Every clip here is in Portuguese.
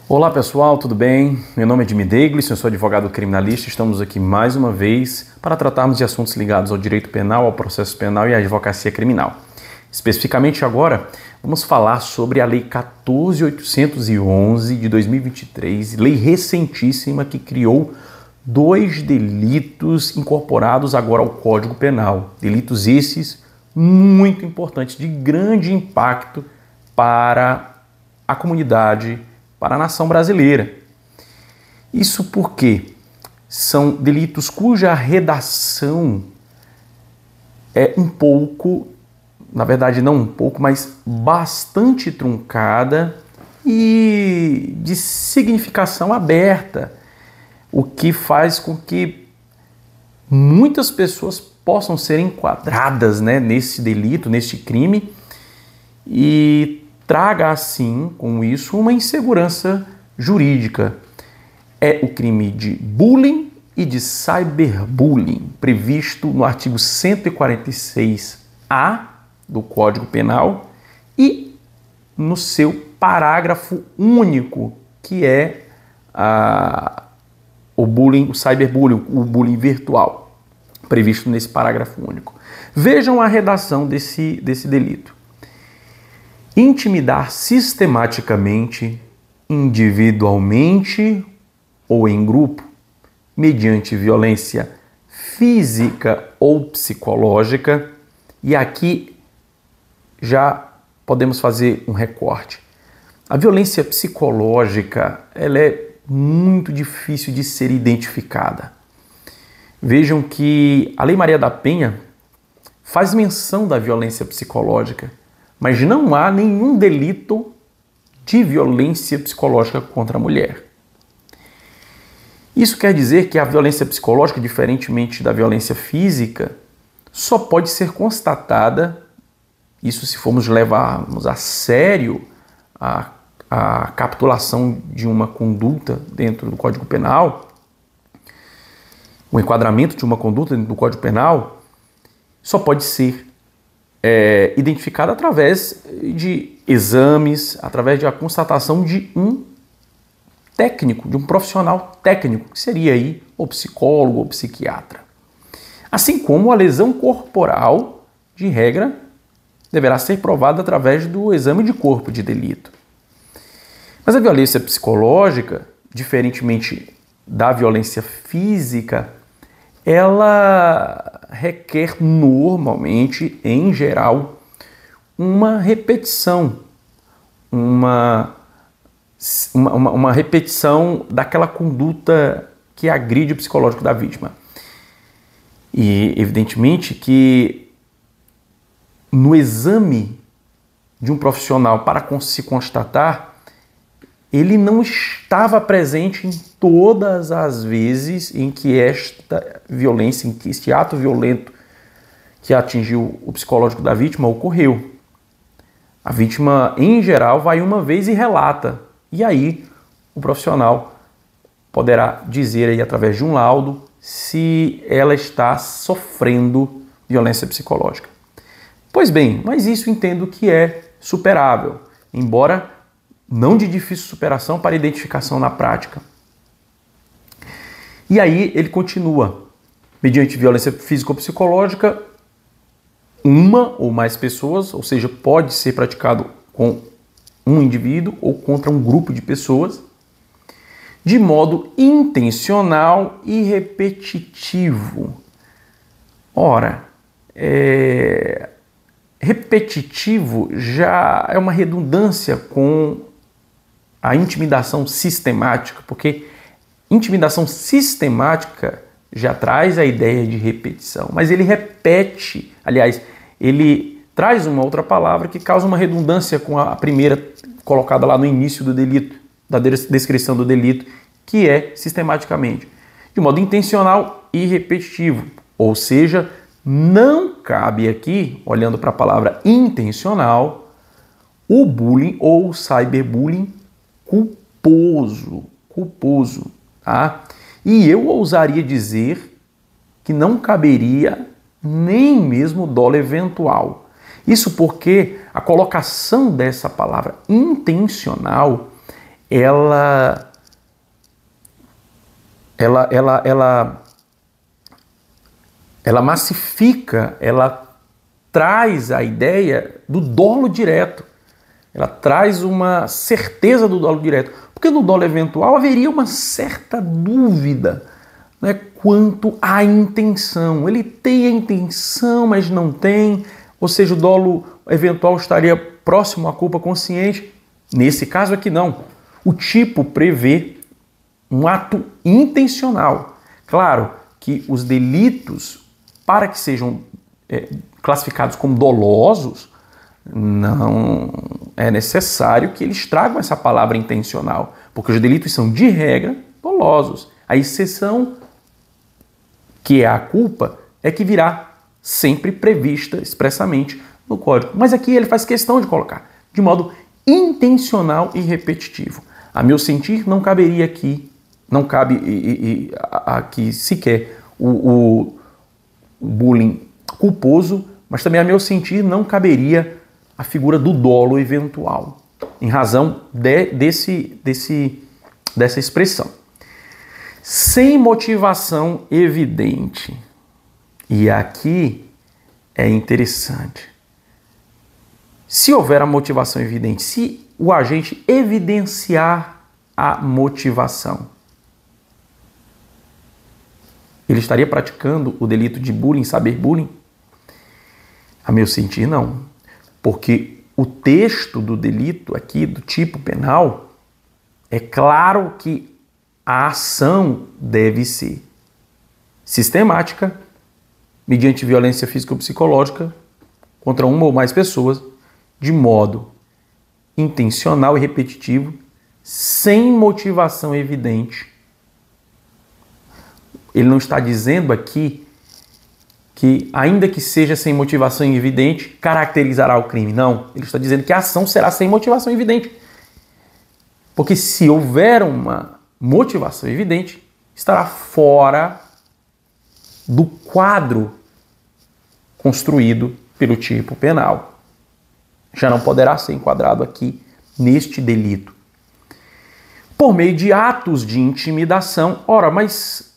Olá pessoal, tudo bem? Meu nome é Jimmy Deglis, eu sou advogado criminalista. Estamos aqui mais uma vez para tratarmos de assuntos ligados ao direito penal, ao processo penal e à advocacia criminal. Especificamente agora, vamos falar sobre a Lei 14.811 de 2023, lei recentíssima que criou dois delitos incorporados agora ao Código Penal. Delitos esses muito importantes, de grande impacto para a comunidade, para a nação brasileira. Isso porque são delitos cuja redação é um pouco, na verdade não um pouco, mas bastante truncada e de significação aberta, o que faz com que muitas pessoas possam ser enquadradas, nesse delito, neste crime, e traga, assim, com isso, uma insegurança jurídica. É o crime de bullying e de cyberbullying, previsto no artigo 146-A do Código Penal e no seu parágrafo único, que é o bullying, o cyberbullying, o bullying virtual, previsto nesse parágrafo único. Vejam a redação desse delito. Intimidar sistematicamente, individualmente ou em grupo, mediante violência física ou psicológica, e aqui já podemos fazer um recorte. A violência psicológica, ela é muito difícil de ser identificada. Vejam que a Lei Maria da Penha faz menção da violência psicológica, mas não há nenhum delito de violência psicológica contra a mulher. Isso quer dizer que a violência psicológica, diferentemente da violência física, só pode ser constatada, isso se formos levarmos a sério a capitulação de uma conduta dentro do Código Penal, o enquadramento de uma conduta dentro do Código Penal, só pode ser identificada através de exames, através da constatação de um técnico, de um profissional técnico, que seria aí o psicólogo ou psiquiatra. Assim como a lesão corporal, de regra, deverá ser provada através do exame de corpo de delito. Mas a violência psicológica, diferentemente da violência física, ela requer normalmente, em geral, uma repetição, uma repetição daquela conduta que agride o psicológico da vítima. E, evidentemente, que no exame de um profissional para se constatar, ele não estava presente em todas as vezes em que esta violência, em que este ato violento que atingiu o psicológico da vítima ocorreu. A vítima, em geral, vai uma vez e relata. E aí o profissional poderá dizer aí, através de um laudo, se ela está sofrendo violência psicológica. Pois bem, mas isso entendo que é superável, embora não de difícil superação para identificação na prática. E aí ele continua, mediante violência física ou psicológica, uma ou mais pessoas, ou seja, pode ser praticado com um indivíduo ou contra um grupo de pessoas, de modo intencional e repetitivo. Ora, repetitivo já é uma redundância com a intimidação sistemática, porque intimidação sistemática já traz a ideia de repetição, mas ele repete, aliás, ele traz uma outra palavra que causa uma redundância com a primeira colocada lá no início do delito, da descrição do delito, que é sistematicamente, de modo intencional e repetitivo, ou seja, não cabe aqui, olhando para a palavra intencional, o bullying ou o cyberbullying culposo, tá? E eu ousaria dizer que não caberia nem mesmo dolo eventual. Isso porque a colocação dessa palavra intencional, ela massifica, ela traz a ideia do dolo direto. Ela traz uma certeza do dolo direto. Porque no dolo eventual haveria uma certa dúvida, né, quanto à intenção. Ele tem a intenção, mas não tem. Ou seja, o dolo eventual estaria próximo à culpa consciente. Nesse caso aqui não. O tipo prevê um ato intencional. Claro que os delitos, para que sejam classificados como dolosos, não é necessário que eles tragam essa palavra intencional, porque os delitos são, de regra, dolosos. A exceção, que é a culpa, é que virá sempre prevista expressamente no Código. Mas aqui ele faz questão de colocar, de modo intencional e repetitivo. A meu sentir, não caberia aqui, não cabe aqui sequer o bullying culposo, mas também, a meu sentir, não caberia a figura do dolo eventual, em razão dessa expressão. Sem motivação evidente. E aqui é interessante. Se houver a motivação evidente, se o agente evidenciar a motivação, ele estaria praticando o delito de bullying, cyberbullying? A meu sentir, não. Porque o texto do delito aqui, do tipo penal, é claro que a ação deve ser sistemática, mediante violência física ou psicológica, contra uma ou mais pessoas, de modo intencional e repetitivo, sem motivação evidente. Ele não está dizendo aqui que, ainda que seja sem motivação evidente, caracterizará o crime. Não, ele está dizendo que a ação será sem motivação evidente. Porque se houver uma motivação evidente, estará fora do quadro construído pelo tipo penal. Já não poderá ser enquadrado aqui neste delito. Por meio de atos de intimidação. Ora, mas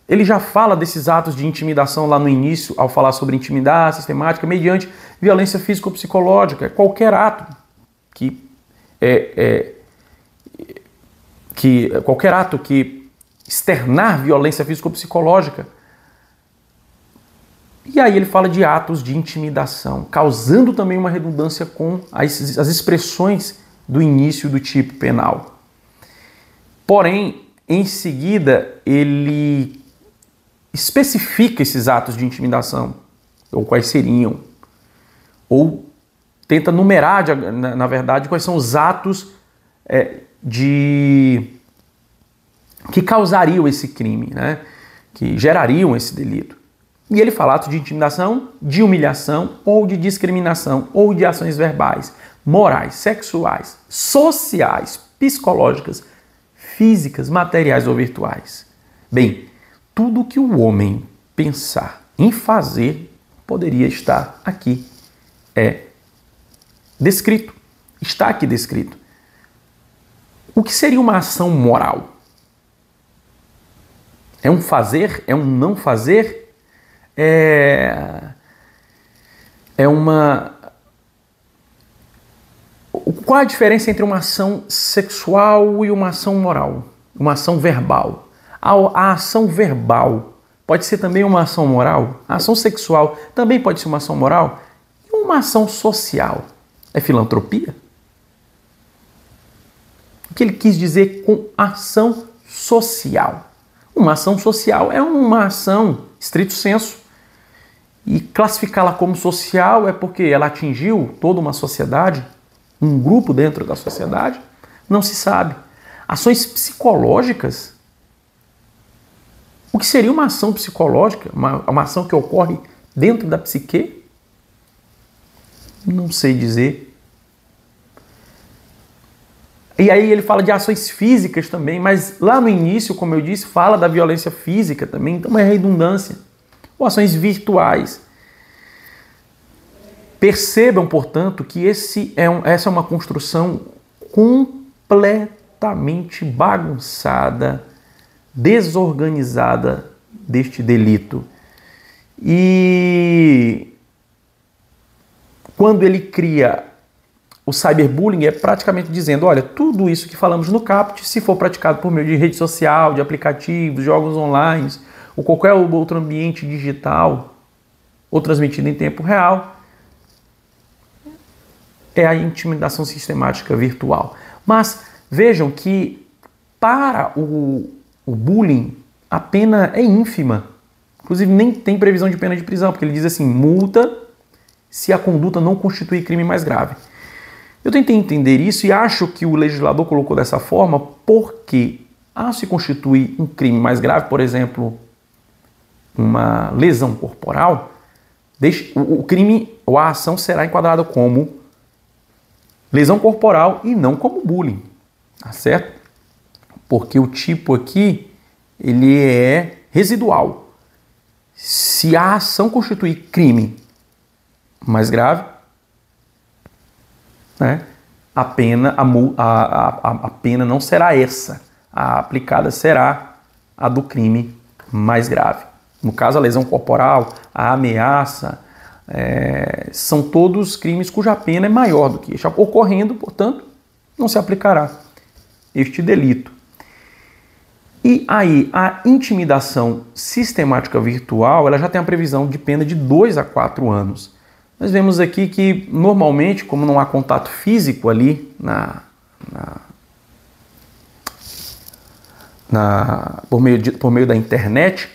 ele já fala desses atos de intimidação lá no início, ao falar sobre intimidar sistemática, mediante violência física ou psicológica. Qualquer ato qualquer ato que externar violência física ou psicológica. E aí ele fala de atos de intimidação, causando também uma redundância com as expressões do início do tipo penal. Porém, em seguida, ele especifica esses atos de intimidação, ou quais seriam, ou tenta numerar, na verdade, quais são os atos que causariam esse crime, né? Que gerariam esse delito. E ele fala atos de intimidação, de humilhação, ou de discriminação, ou de ações verbais, morais, sexuais, sociais, psicológicas, físicas, materiais ou virtuais. Bem, tudo que o homem pensar em fazer poderia estar aqui descrito. Está aqui descrito. O que seria uma ação moral? É um fazer? É um não fazer? Qual a diferença entre uma ação sexual e uma ação moral? Uma ação verbal. A ação verbal pode ser também uma ação moral? A ação sexual também pode ser uma ação moral? E uma ação social? É filantropia? O que ele quis dizer com ação social? Uma ação social é uma ação, estrito senso, e classificá-la como social é porque ela atingiu toda uma sociedade, um grupo dentro da sociedade? Não se sabe. Ações psicológicas? O que seria uma ação psicológica? Uma ação que ocorre dentro da psique? Não sei dizer. E aí ele fala de ações físicas também, mas lá no início, como eu disse, fala da violência física também, então é redundância. Ou ações virtuais. Percebam, portanto, que essa é uma construção completamente altamente bagunçada, desorganizada deste delito. E quando ele cria o cyberbullying, é praticamente dizendo, olha, tudo isso que falamos no caput, se for praticado por meio de rede social, de aplicativos, jogos online, ou qualquer outro ambiente digital, ou transmitido em tempo real, é a intimidação sistemática virtual. Mas vejam que para o bullying a pena é ínfima. Inclusive nem tem previsão de pena de prisão, porque ele diz assim, multa se a conduta não constitui crime mais grave. Eu tentei entender isso e acho que o legislador colocou dessa forma porque, ao se constituir um crime mais grave, por exemplo, uma lesão corporal, o crime ou a ação será enquadrada como lesão corporal e não como bullying, tá certo? Porque o tipo aqui, ele é residual. Se a ação constituir crime mais grave, né, a pena não será essa. A aplicada será a do crime mais grave. No caso, a lesão corporal, a ameaça, são todos crimes cuja pena é maior do que este. Ocorrendo, portanto, não se aplicará este delito. E aí, a intimidação sistemática virtual, ela já tem a previsão de pena de 2 a 4 anos. Nós vemos aqui que, normalmente, como não há contato físico ali por meio da internet,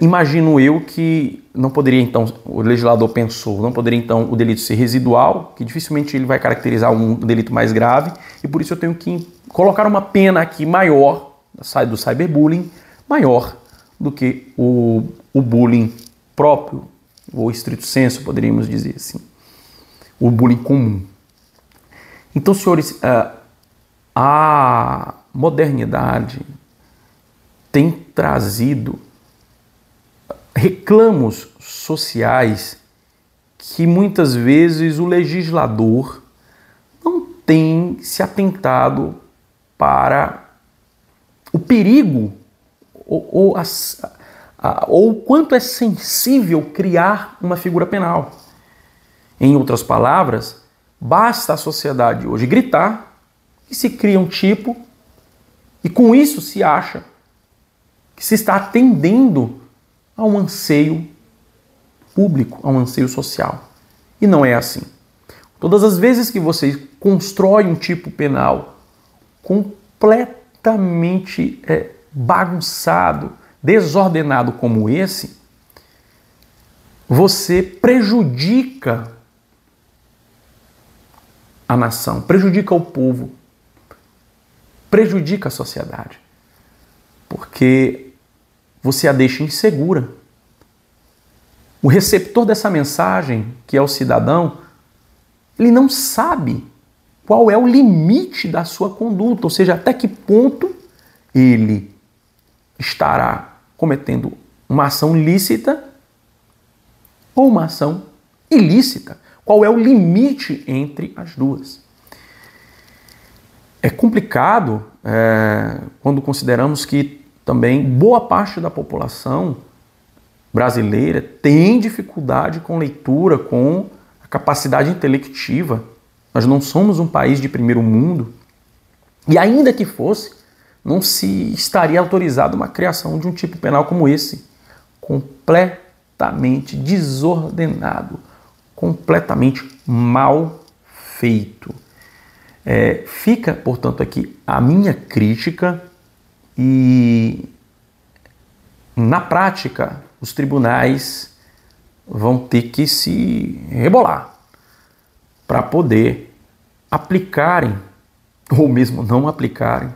imagino eu que não poderia, então, o legislador pensou, não poderia, então, o delito ser residual, que dificilmente ele vai caracterizar um delito mais grave, e por isso eu tenho que colocar uma pena aqui maior, do cyberbullying, maior do que o bullying próprio, ou estrito sensu, poderíamos dizer assim, o bullying comum. Então, senhores, a modernidade tem trazido reclamos sociais que muitas vezes o legislador não tem se atentado para o perigo ou o quanto é sensível criar uma figura penal. Em outras palavras, basta a sociedade hoje gritar e se cria um tipo e com isso se acha que se está atendendo a um anseio público, a um anseio social. E não é assim. Todas as vezes que você constrói um tipo penal completamente bagunçado, desordenado como esse, você prejudica a nação, prejudica o povo, prejudica a sociedade. Porque você a deixa insegura. O receptor dessa mensagem, que é o cidadão, ele não sabe qual é o limite da sua conduta, ou seja, até que ponto ele estará cometendo uma ação lícita ou uma ação ilícita. Qual é o limite entre as duas? É complicado quando consideramos que também boa parte da população brasileira tem dificuldade com leitura, com a capacidade intelectiva. Nós não somos um país de primeiro mundo. E ainda que fosse, não se estaria autorizado uma criação de um tipo penal como esse, completamente desordenado, completamente mal feito. Fica, portanto, aqui a minha crítica e, na prática, os tribunais vão ter que se rebolar para poder aplicarem, ou mesmo não aplicarem,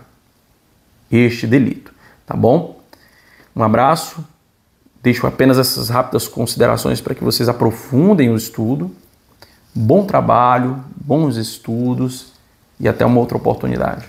este delito, tá bom? Um abraço, deixo apenas essas rápidas considerações para que vocês aprofundem o estudo. Bom trabalho, bons estudos e até uma outra oportunidade.